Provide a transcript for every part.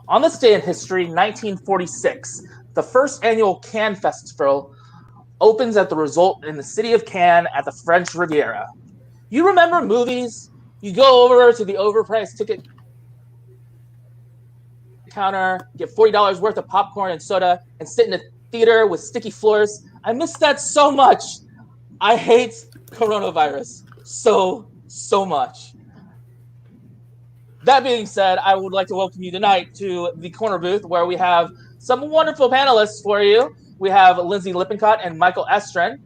On this day in history, 1946, the first annual Cannes Festival opens at the resort in the city of Cannes at the French Riviera. You remember movies? You go over to the overpriced ticket counter, get $40 worth of popcorn and soda, and sit in a theater with sticky floors. I miss that so much. I hate coronavirus so much. That being said, I would like to welcome you tonight to the corner booth where we have some wonderful panelists for you. We have Lindsay Lippincott and Michael Estrin.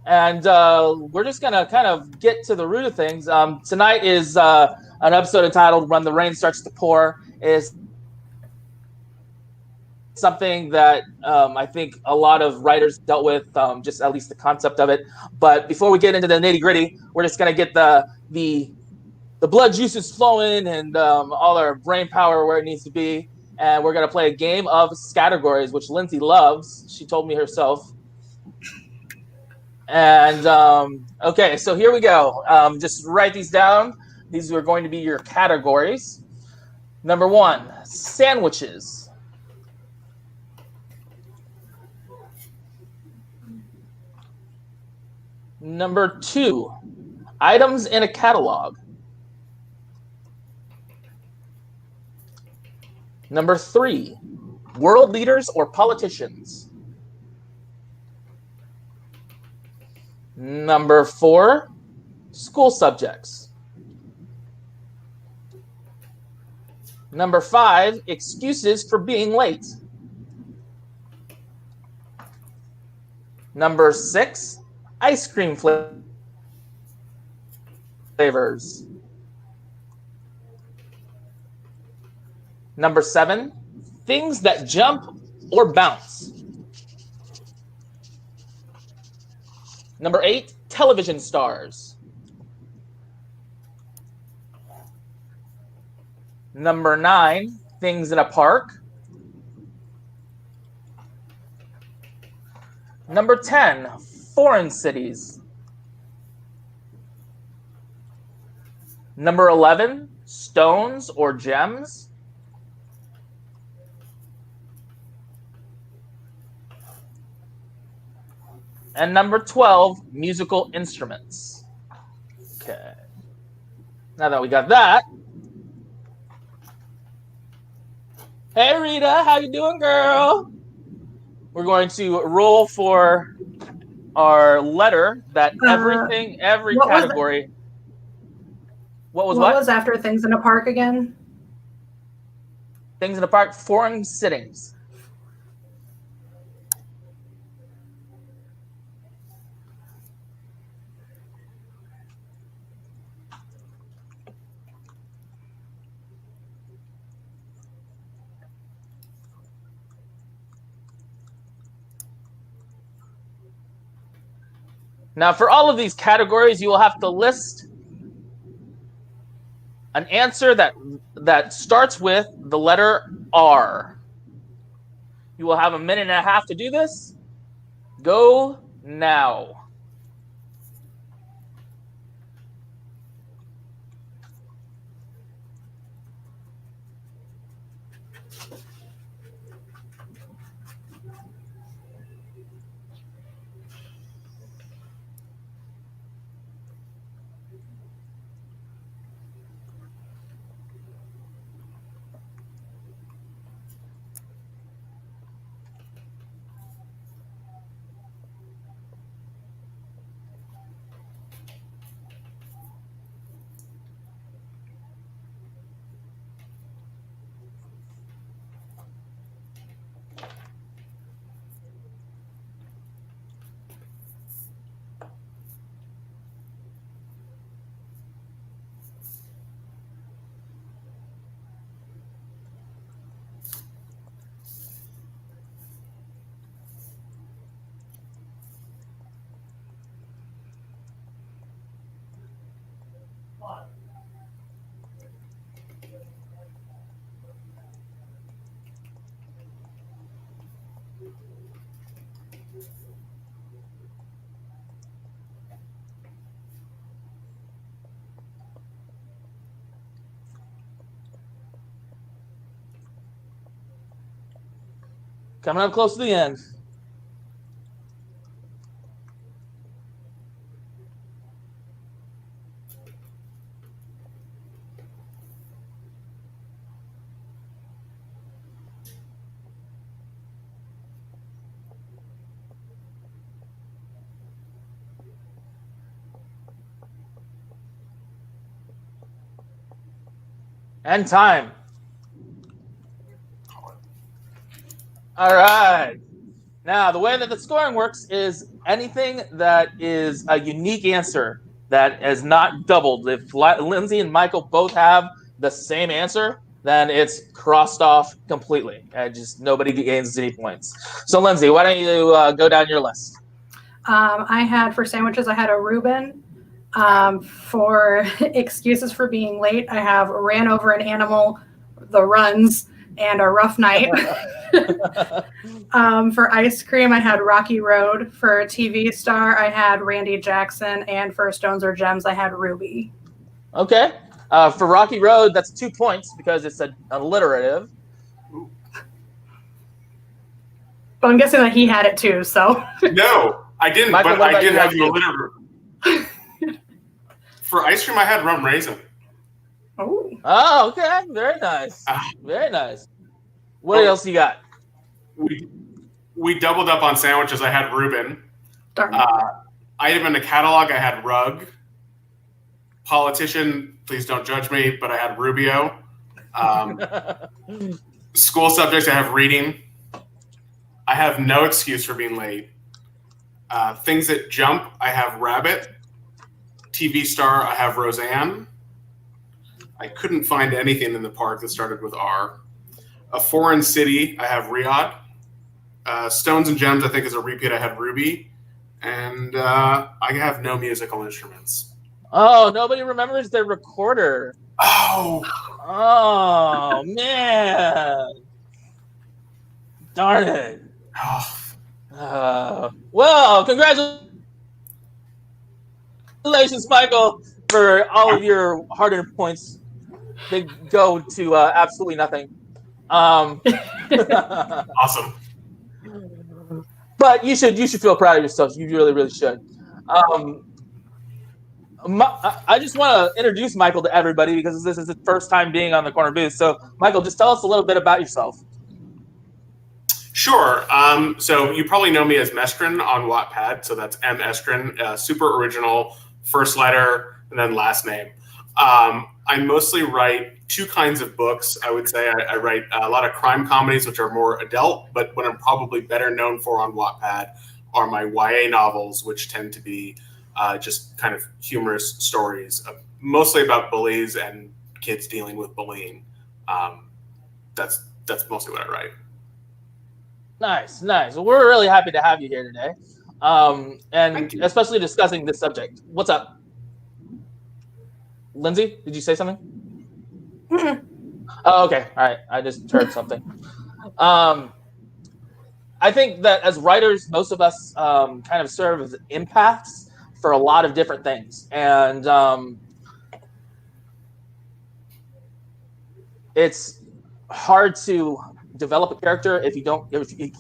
And we're just going to kind of get to the root of things. Tonight is an episode entitled When the Rain Starts to Pour. Is something that I think a lot of writers dealt with, just at least the concept of it. But before we get into the nitty gritty, we're just going to get the blood juices flowing and all our brain power where it needs to be. And we're going to play a game of categories, which Lindsay loves. She told me herself. And okay, so here we go. Just write these down. These are going to be your categories. Number 1, sandwiches. Number 2, items in a catalog. Number 3, world leaders or politicians. Number 4, school subjects. Number 5, excuses for being late. Number 6, ice cream flavors. Number 7, things that jump or bounce. Number 8, television stars. Number 9, things in a park. Number 10, foreign cities. Number 11, stones or gems. And number 12, musical instruments. Okay. Now that we got that. Hey Rita, how you doing, girl? We're going to roll for our letter that every category. What was after things in a park again? Things in a park, foreign sittings. Now, for all of these categories, you will have to list an answer that starts with the letter R. You will have a minute and a half to do this. Go now. Coming up close to the end. And time. All right. Now, the way that the scoring works is anything that is a unique answer that is not doubled. If Lindsay and Michael both have the same answer, then it's crossed off completely. And just nobody gains any points. So, Lindsay, why don't you go down your list? I had, for sandwiches, I had a Reuben. For excuses for being late, I have ran over an animal, the runs, and a rough night. For ice cream, I had Rocky Road. For TV star, I had Randy Jackson. And for Stones or Gems, I had Ruby. Okay. For Rocky Road, that's 2 points because it's an alliterative. But I'm guessing that he had it too, so. No, I didn't, Michael, but I did have an alliterative. For ice cream, I had rum raisin. Oh, okay. Very nice. Very nice. What else you got? We doubled up on sandwiches. I had Reuben. darn. Item in the catalog, I had rug. Politician, please don't judge me, but I had Rubio. School subjects, I have reading. I have no excuse for being late. Things that jump, I have rabbit. TV star, I have Roseanne. I couldn't find anything in the park that started with R. A foreign city, I have Riyadh. Stones and Gems, I think is a repeat. I had Ruby. And I have no musical instruments. Oh, nobody remembers their recorder. Oh, man. Darn it. Oh. Well, congratulations, Michael, for all of your hard-earned points. They go to absolutely nothing. Awesome. But you should feel proud of yourself. You really, really should. I just want to introduce Michael to everybody because this is his first time being on the Corner Booth. So, Michael, just tell us a little bit about yourself. Sure. So you probably know me as Mestrin on Wattpad. So that's M. Estrin, super original, first letter, and then last name. I mostly write two kinds of books. I would say I write a lot of crime comedies, which are more adult, but what I'm probably better known for on Wattpad are my YA novels, which tend to be just kind of humorous stories, mostly about bullies and kids dealing with bullying. That's mostly what I write. Nice. Well, we're really happy to have you here today, and especially discussing this subject. What's up? Lindsay, did you say something? Oh, okay. All right. I just heard something. I think that as writers, most of us kind of serve as empaths for a lot of different things. And it's hard to develop a character if you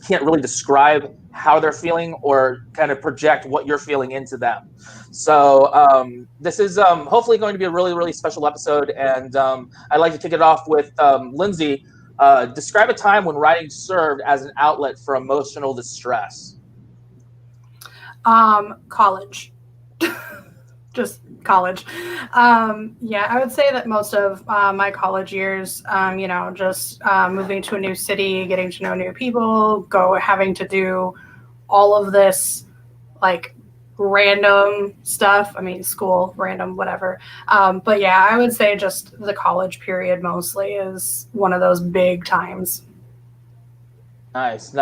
can't really describe how they're feeling or kind of project what you're feeling into them. So this is hopefully going to be a really, really special episode. And I'd like to kick it off with Lindsay. Describe a time when writing served as an outlet for emotional distress. College. Just college. Yeah, I would say that most of my college years, just moving to a new city, getting to know new people, having to do all of this like random stuff. I mean, school, random, whatever. But yeah, I would say just the college period mostly is one of those big times. Nice.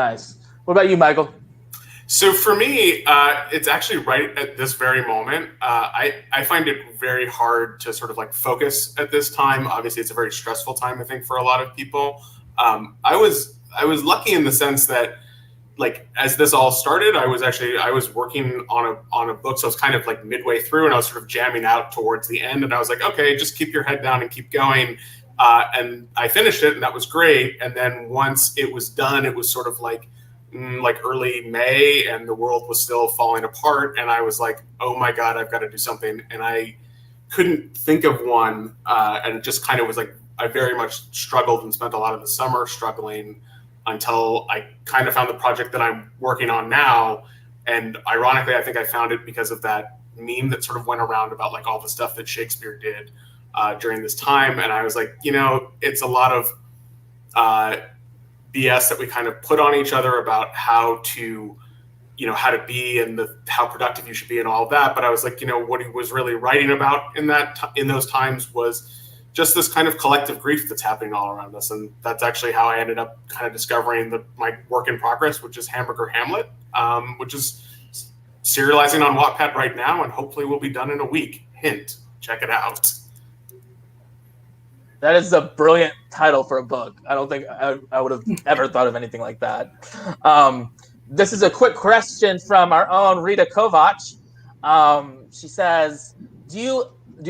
What about you, Michael? So for me, it's actually right at this very moment. I find it very hard to sort of like focus at this time. Obviously, it's a very stressful time, I think, for a lot of people. I was lucky in the sense that, like, as this all started, I was working on a book, so I was kind of like midway through, and I was sort of jamming out towards the end, and I was like, okay, just keep your head down and keep going. And I finished it, and that was great. And then once it was done, it was sort of like like early May, and the world was still falling apart. And I was like, oh my God, I've got to do something. And I couldn't think of one. And it just kind of was like, I very much struggled and spent a lot of the summer struggling until I kind of found the project that I'm working on now. And ironically, I think I found it because of that meme that sort of went around about like all the stuff that Shakespeare did during this time. And I was like, it's a lot of BS that we kind of put on each other about how to be and how productive you should be and all of that. But I was like, what he was really writing about in those times was just this kind of collective grief that's happening all around us. And that's actually how I ended up kind of discovering my work in progress, which is Hamburger Hamlet, which is serializing on Wattpad right now, and hopefully will be done in a week. Hint, check it out. That is a brilliant title for a book. I don't think I would have ever thought of anything like that. This is a quick question from our own Rita Kovac. She says, do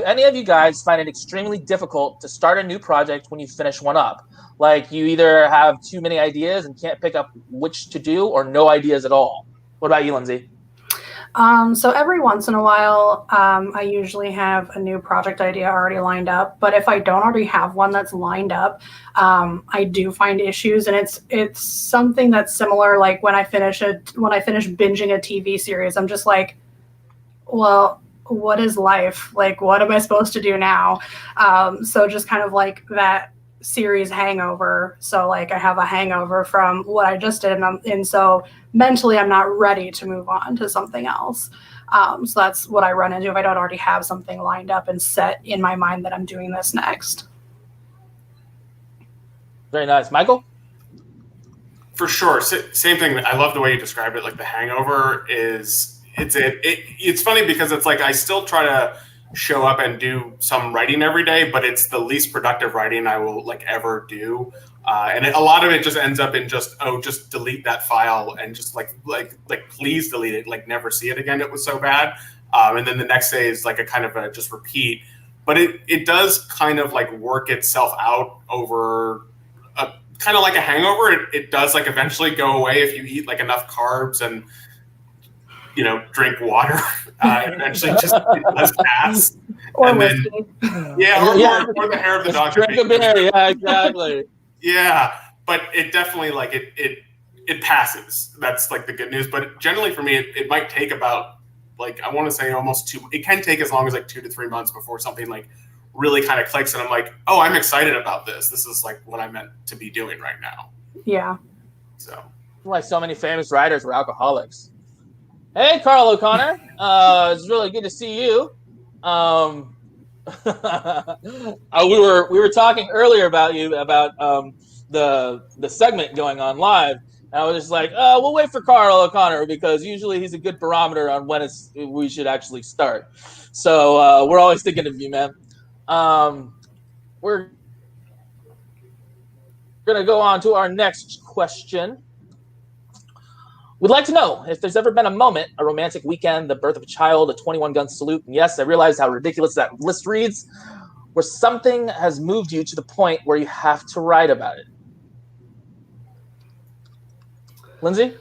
any of you guys find it extremely difficult to start a new project when you finish one up? Like you either have too many ideas and can't pick up which to do, or no ideas at all? What about you, Lindsay? So every once in a while, I usually have a new project idea already lined up. But if I don't already have one that's lined up, I do find issues, and it's something that's similar. Like when I finish binging a TV series, I'm just like, well, what is life? Like, what am I supposed to do now? So just kind of like that series hangover. So like I have a hangover from what I just did, and so mentally I'm not ready to move on to something else. So that's what I run into if I don't already have something lined up and set in my mind that I'm doing this next. Very nice. Michael? For sure. Same thing. I love the way you described it. Like the hangover it's funny because it's like I still try to show up and do some writing every day, but it's the least productive writing I will like ever do. And a lot of it just ends up in just delete that file and just like please delete it, like never see it again. It was so bad. And then the next day is like a kind of a just repeat, but it does kind of like work itself out over kind of like a hangover. It does like eventually go away if you eat like enough carbs and drink water. Eventually just it does pass. Or and whiskey. Or the hair of the dog. Drink a beer. Yeah, exactly. Yeah, but it definitely like it passes. That's like the good news. But generally for me, it might take about like I want to say almost it can take as long as like 2 to 3 months before something like really kind of clicks, and I'm like, oh, I'm excited about this. This is like what I meant to be doing right now. Yeah. So like so many famous writers were alcoholics. Hey, Carl O'Connor. It's really good to see you. We were talking earlier about you about the segment going on live. And I was just like, we'll wait for Carl O'Connor because usually he's a good barometer on when we should actually start. So we're always thinking of you, man. We're gonna go on to our next question. We'd like to know if there's ever been a moment, a romantic weekend, the birth of a child, a 21-gun salute, and yes, I realize how ridiculous that list reads, where something has moved you to the point where you have to write about it. Lindsay?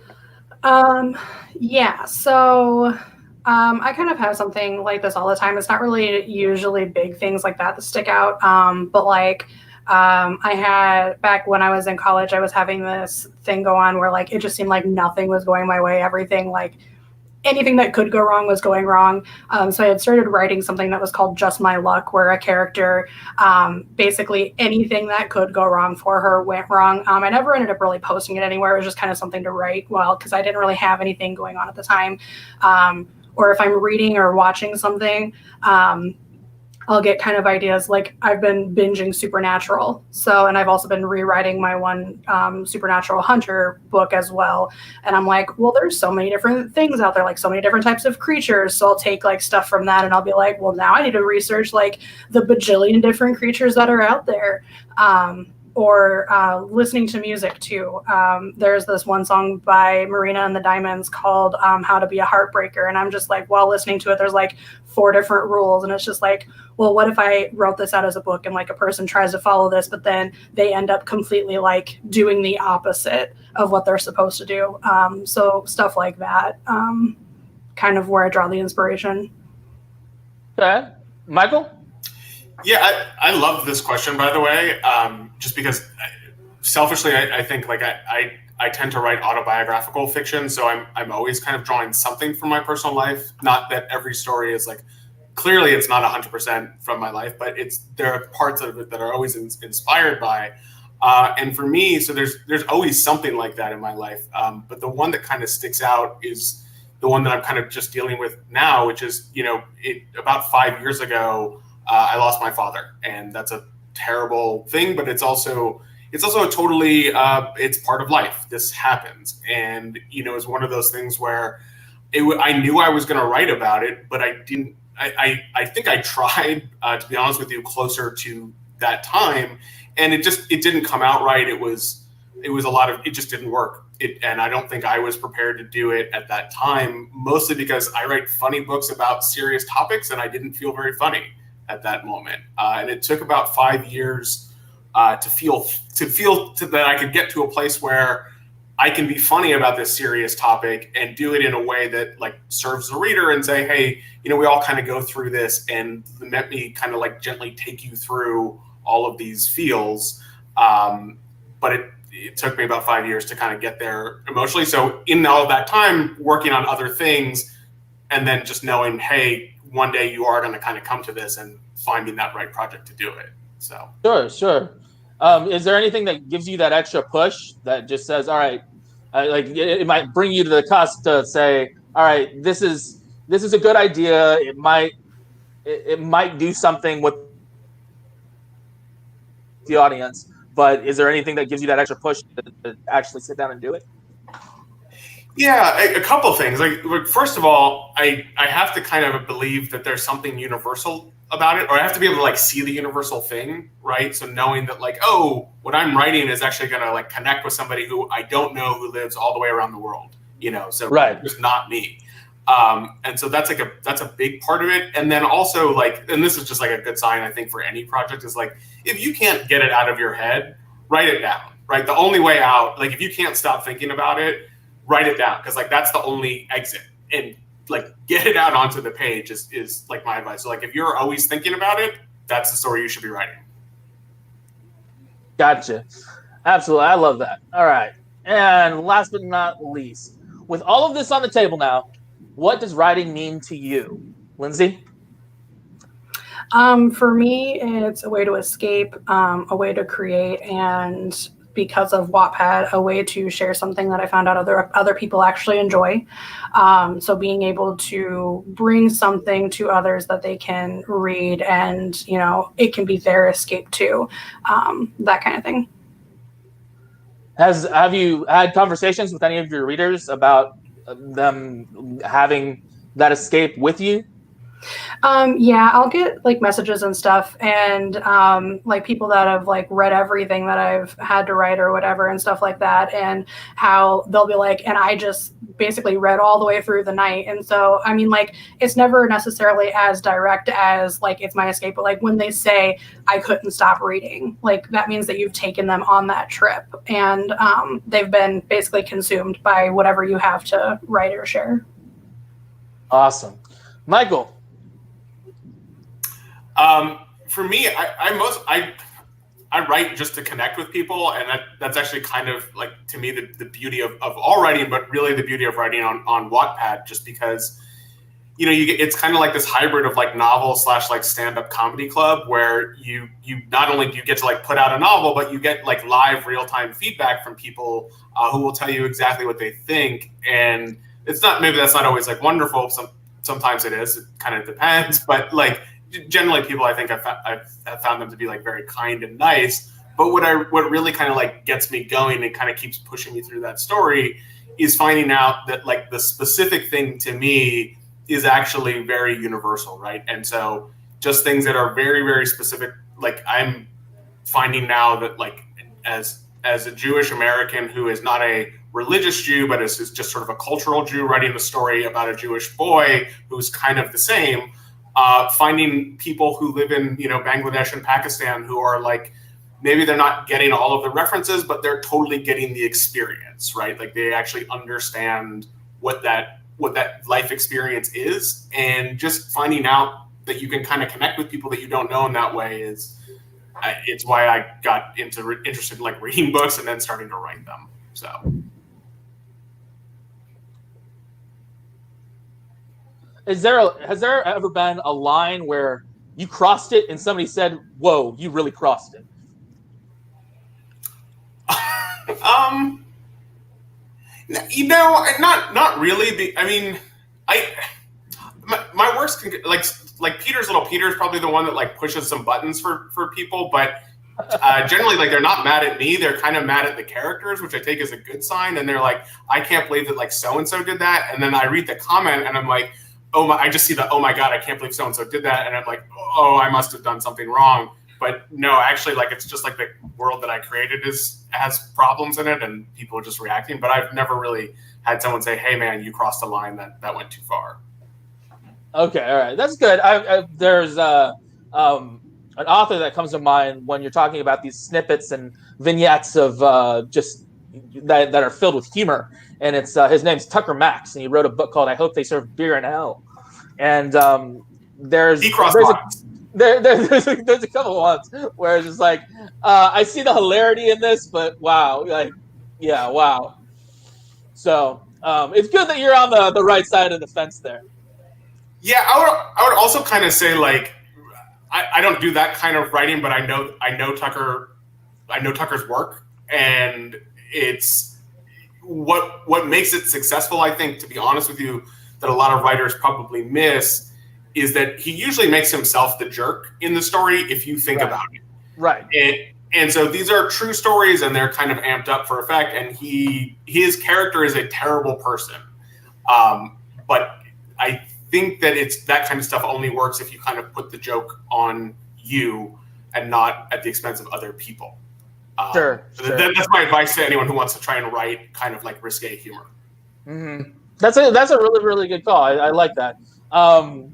Yeah, so I kind of have something like this all the time. It's not really usually big things like that stick out, but like I had back when I was in college, I was having this thing go on where like it just seemed like nothing was going my way. Everything, like anything that could go wrong was going wrong. So I had started writing something that was called Just My Luck, where a character, basically anything that could go wrong for her went wrong. I never ended up really posting it anywhere. It was just kind of something to write, because I didn't really have anything going on at the time. Or if I'm reading or watching something, I'll get kind of ideas. Like I've been binging Supernatural. And I've also been rewriting my one Supernatural Hunter book as well. And I'm like, well, there's so many different things out there, like so many different types of creatures. So I'll take like stuff from that and I'll be like, well, now I need to research like the bajillion different creatures that are out there. Or listening to music too. There's this one song by Marina and the Diamonds called How to Be a Heartbreaker. And I'm just like, while listening to it, there's like 4 different rules, and it's just like, well, what if I wrote this out as a book and like a person tries to follow this, but then they end up completely like doing the opposite of what they're supposed to do. So stuff like that, kind of where I draw the inspiration. Okay. Michael? Yeah, I love this question, by the way, just because selfishly, I think like I tend to write autobiographical fiction, so I'm always kind of drawing something from my personal life. Not that every story is like, clearly it's not 100% from my life, but there are parts of it that are always inspired by. And for me, so there's always something like that in my life. But the one that kind of sticks out is the one that I'm kind of just dealing with now, which is, about 5 years ago, I lost my father, and that's a terrible thing, but it's also a totally, it's part of life. This happens. And, it's one of those things where I knew I was going to write about it, but I didn't, I think I tried, to be honest with you, closer to that time. And it didn't come out right. It just didn't work. And I don't think I was prepared to do it at that time, mostly because I write funny books about serious topics and I didn't feel very funny at that moment. And it took about 5 years to feel that I could get to a place where I can be funny about this serious topic and do it in a way that like serves the reader and say, hey, we all kind of go through this, and let me kind of like gently take you through all of these feels. But it took me about 5 years to kind of get there emotionally. So in all of that time, working on other things, and then just knowing, hey, one day you are going to kind of come to this, and finding that right project to do it. So Sure. Is there anything that gives you that extra push that just says, all right, like it might bring you to the cusp to say, all right, this is a good idea. It might do something with the audience, but is there anything that gives you that extra push to actually sit down and do it? Yeah, a couple of things. Like first of all, I have to kind of believe that there's something universal about it, or I have to be able to like see the universal thing, right? So knowing that like, oh, what I'm writing is actually going to like connect with somebody who I don't know, who lives all the way around the world, so right. Just not me. And so that's a big part of it. And then also like, and this is just like a good sign, I think, for any project, is like, if you can't get it out of your head, write it down, right? The only way out, like if you can't stop thinking about it, write it down, because like that's the only exit, and like get it out onto the page is like my advice. So like if you're always thinking about it, that's the story you should be writing. Gotcha. Absolutely. I love that. All right. And last but not least, with all of this on the table now, what does writing mean to you, Lindsay? For me, it's a way to escape, a way to create, and because of Wattpad, a way to share something that I found out other people actually enjoy. So being able to bring something to others that they can read, and it can be their escape too, that kind of thing. Have you had conversations with any of your readers about them having that escape with you? Yeah, I'll get like messages and stuff, and like people that have like read everything that I've had to write or whatever and stuff like that, and how they'll be like, and I just basically read all the way through the night. And so, I mean, like, it's never necessarily as direct as like it's my escape, but like when they say I couldn't stop reading, like that means that you've taken them on that trip, and they've been basically consumed by whatever you have to write or share. Awesome. Michael? For me, I write just to connect with people, and that's actually kind of like, to me, the beauty of all writing, but really the beauty of writing on Wattpad, just because it's kind of like this hybrid of like novel / like stand-up comedy club, where you not only do you get to like put out a novel, but you get like live real-time feedback from people who will tell you exactly what they think. And that's not always like wonderful. Sometimes it is. It kind of depends, but like generally people, I think I've found them to be like very kind and nice. But what really kind of like gets me going and kind of keeps pushing me through that story is finding out that like the specific thing to me is actually very universal, right? And so just things that are very, very specific, like I'm finding now that like as a Jewish American who is not a religious Jew, but is just sort of a cultural Jew writing a story about a Jewish boy who's kind of the same, finding people who live in, Bangladesh and Pakistan who are like, maybe they're not getting all of the references, but they're totally getting the experience, right? Like they actually understand what that life experience is, and just finding out that you can kind of connect with people that you don't know in that way it's why I got interested in like reading books and then starting to write them. So. Has there ever been a line where you crossed it and somebody said, "Whoa, you really crossed it"? Not really. I mean, my works can get, like Peter's Little Peter is probably the one that like pushes some buttons for people, but generally like they're not mad at me. They're kind of mad at the characters, which I take as a good sign. And they're like, I can't believe that like so and so did that. And then I read the comment and I'm like, I just see oh my God, I can't believe so and so did that. And I'm like, oh, I must have done something wrong. But no, actually, like it's just like the world that I created has problems in it, and people are just reacting. But I've never really had someone say, "Hey, man, you crossed a line that went too far." Okay, all right, that's good. There's an author that comes to mind when you're talking about these snippets and vignettes of just that are filled with humor, and it's his name's Tucker Max, and he wrote a book called "I Hope They Serve Beer in Hell," and there's a couple ones where it's just like, I see the hilarity in this, but wow, like, yeah, wow. So it's good that you're on the right side of the fence there. Yeah, I would also kind of say like, I don't do that kind of writing, but I know Tucker's work, and it's what makes it successful. I think, to be honest with you, that a lot of writers probably miss is that he usually makes himself the jerk in the story if you think about it. Right. And so these are true stories, and they're kind of amped up for effect, and his character is a terrible person. But I think that it's that kind of stuff only works if you kind of put the joke on you and not at the expense of other people. Sure. That's my advice to anyone who wants to try and write kind of like risque humor. Mm-hmm. That's a really, really good call. I like that.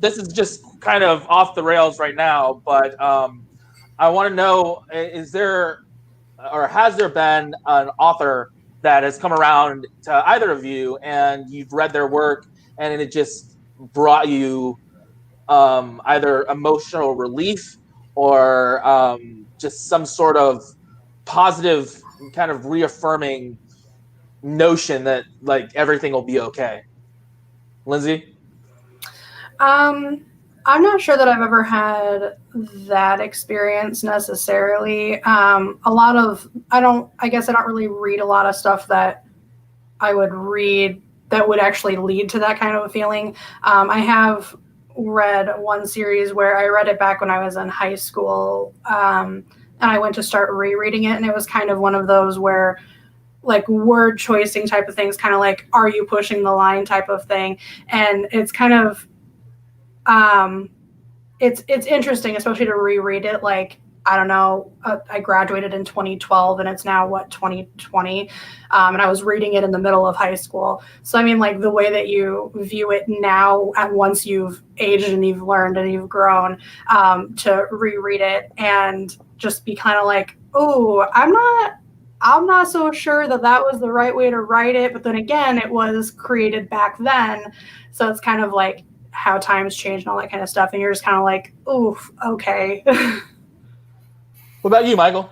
This is just kind of off the rails right now, but I want to know, is there or has there been an author that has come around to either of you and you've read their work and it just brought you either emotional relief or just some sort of positive kind of reaffirming notion that like everything will be okay? Lindsay? I'm not sure that I've ever had that experience necessarily. I guess I don't really read a lot of stuff that I would read that would actually lead to that kind of a feeling. I have read one series where I read it back when I was in high school, and I went to start rereading it, and it was kind of one of those where like word choicing type of things, kind of like, are you pushing the line type of thing. And it's kind of, it's interesting, especially to reread it. Like, I don't know, I graduated in 2012 and it's now 2020. And I was reading it in the middle of high school. So, I mean, like the way that you view it now, and once you've aged and you've learned and you've grown, to reread it and just be kind of like, oh, I'm not so sure that was the right way to write it. But then again, it was created back then. So it's kind of like how times change and all that kind of stuff. And you're just kind of like, oof, okay. What about you, Michael?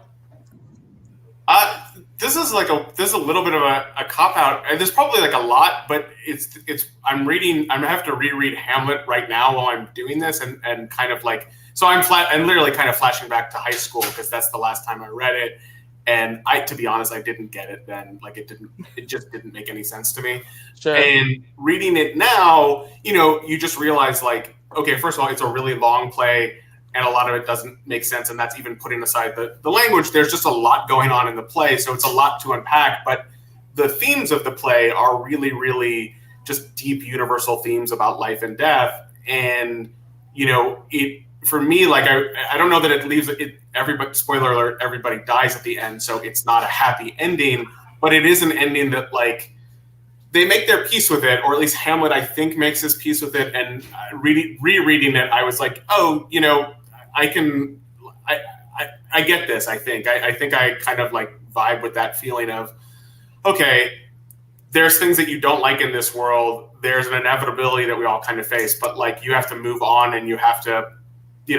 This is a little bit of a cop out. There's probably like a lot, but I have to reread Hamlet right now while I'm doing this, and kind of like, so I'm literally kind of flashing back to high school because that's the last time I read it. And to be honest, I didn't get it then. Like it just didn't make any sense to me. Sure. And reading it now, you just realize like, okay, first of all, it's a really long play and a lot of it doesn't make sense. And that's even putting aside the language. There's just a lot going on in the play. So it's a lot to unpack, but the themes of the play are really, really just deep universal themes about life and death. And, for me, like, I don't know that it leaves it. Everybody, spoiler alert, everybody dies at the end. So it's not a happy ending, but it is an ending that like, they make their peace with it, or at least Hamlet, I think, makes his peace with it. And rereading it, I was like, oh, I get this. I think I kind of like vibe with that feeling of, okay, there's things that you don't like in this world. There's an inevitability that we all kind of face, but like you have to move on, and you have to, you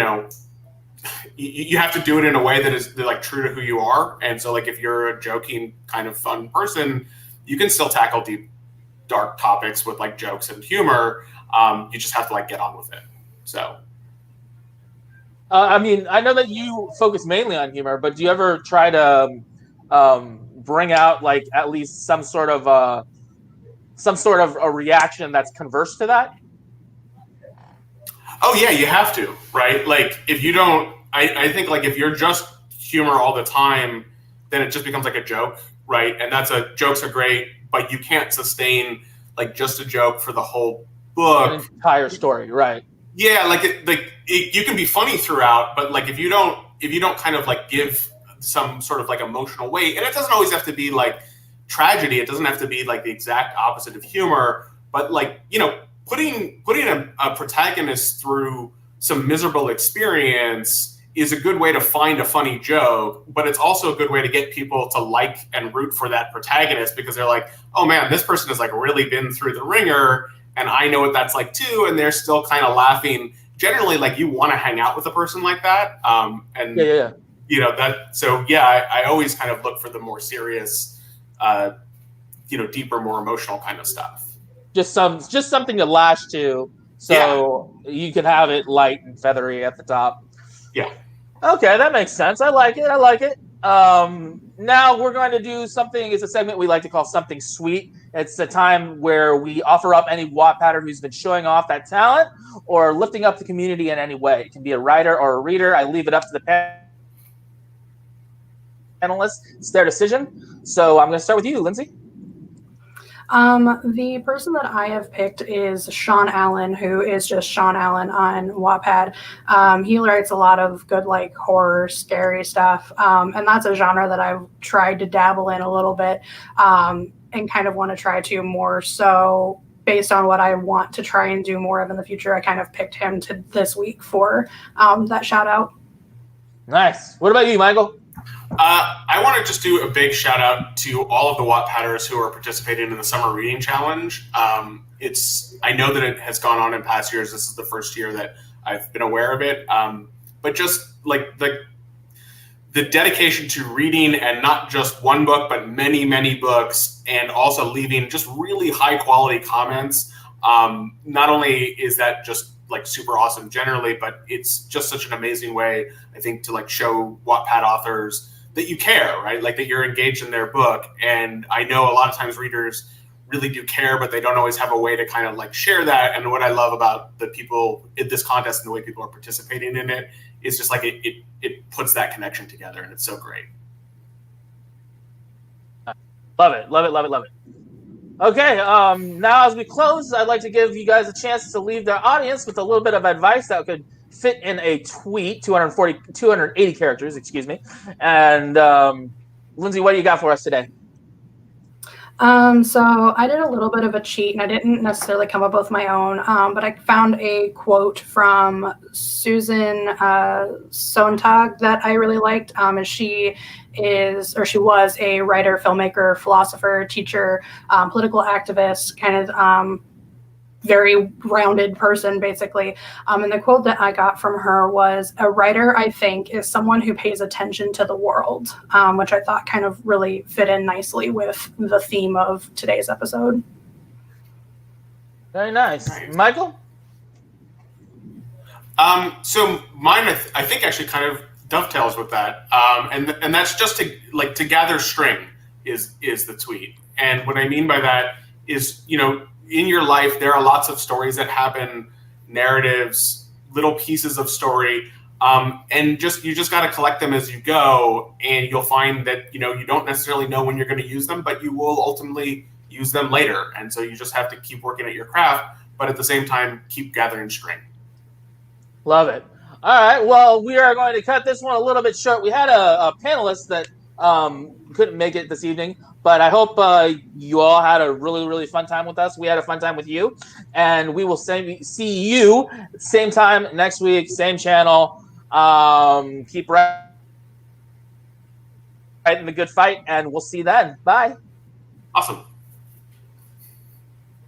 have to do it in a way that is like true to who you are. And so like if you're a joking kind of fun person, you can still tackle deep, dark topics with like jokes and humor. You just have to like get on with it. So. I mean, I know that you focus mainly on humor, but do you ever try to bring out like at least some sort of a reaction that's converse to that? Oh yeah, you have to, right? Like if you don't, I think like if you're just humor all the time, then it just becomes like a joke, right? And jokes are great, but you can't sustain like just a joke for the whole book. An entire story, right? Yeah, you can be funny throughout, but like if you don't kind of like give some sort of like emotional weight, and it doesn't always have to be like tragedy. It doesn't have to be like the exact opposite of humor, but like putting a protagonist through some miserable experience is a good way to find a funny joke, but it's also a good way to get people to like and root for that protagonist because they're like, oh man, this person has like really been through the ringer, and I know what that's like too, and they're still kind of laughing. Generally, like you want to hang out with a person like that, Yeah. That. So yeah, I always kind of look for the more serious, deeper, more emotional kind of stuff. Just something to lash to, so you can have it light and feathery at the top. Yeah. Okay, that makes sense. I like it. Now we're going to do something. It's a segment we like to call Something Sweet. It's the time where we offer up any Wattpadder who's been showing off that talent or lifting up the community in any way. It can be a writer or a reader. I leave it up to the panelists. It's their decision. So I'm going to start with you, Lindsay. The person that I have picked is Sean Allen, who is just Sean Allen on Wattpad. He writes a lot of good, like, horror, scary stuff. And that's a genre that I've tried to dabble in a little bit, and kind of want to try to more. So based on what I want to try and do more of in the future, I kind of picked him to this week for that shout out. Nice. What about you, Michael? I want to just do a big shout out to all of the Wattpadders who are participating in the Summer Reading Challenge. I know that it has gone on in past years. This is the first year that I've been aware of it. But just like the dedication to reading, and not just one book, but many, many books, and also leaving just really high quality comments. Not only is that just like super awesome generally, but it's just such an amazing way, I think, to like show Wattpad authors that you care, right? Like that you're engaged in their book. And I know a lot of times readers really do care, but they don't always have a way to kind of like share that. And what I love about the people in this contest and the way people are participating in it is just like it puts that connection together, and it's so great. Love it. Okay, now as we close, I'd like to give you guys a chance to leave the audience with a little bit of advice that could fit in a tweet, 280 characters, excuse me. And Lindsay, what do you got for us today? So I did a little bit of a cheat, and I didn't necessarily come up with my own, but I found a quote from Susan Sontag that I really liked. And she was a writer, filmmaker, philosopher, teacher, political activist, kind of very rounded person, basically. And the quote that I got from her was, "A writer, I think, is someone who pays attention to the world," which I thought kind of really fit in nicely with the theme of today's episode. Very nice. Michael? So mine, I think, actually kind of dovetails with that. And that's just to gather string is the tweet. And what I mean by that is, in your life, there are lots of stories that happen, narratives, little pieces of story, and you just got to collect them as you go, and you'll find that you don't necessarily know when you're going to use them, but you will ultimately use them later. And so you just have to keep working at your craft, but at the same time, keep gathering string. Love it. All right, well, we are going to cut this one a little bit short. We had a panelist that couldn't make it this evening, but I hope you all had a really, really fun time with us. We had a fun time with you, and we will see you same time next week, same channel. Keep fighting the good fight, and we'll see you then. Bye. Awesome.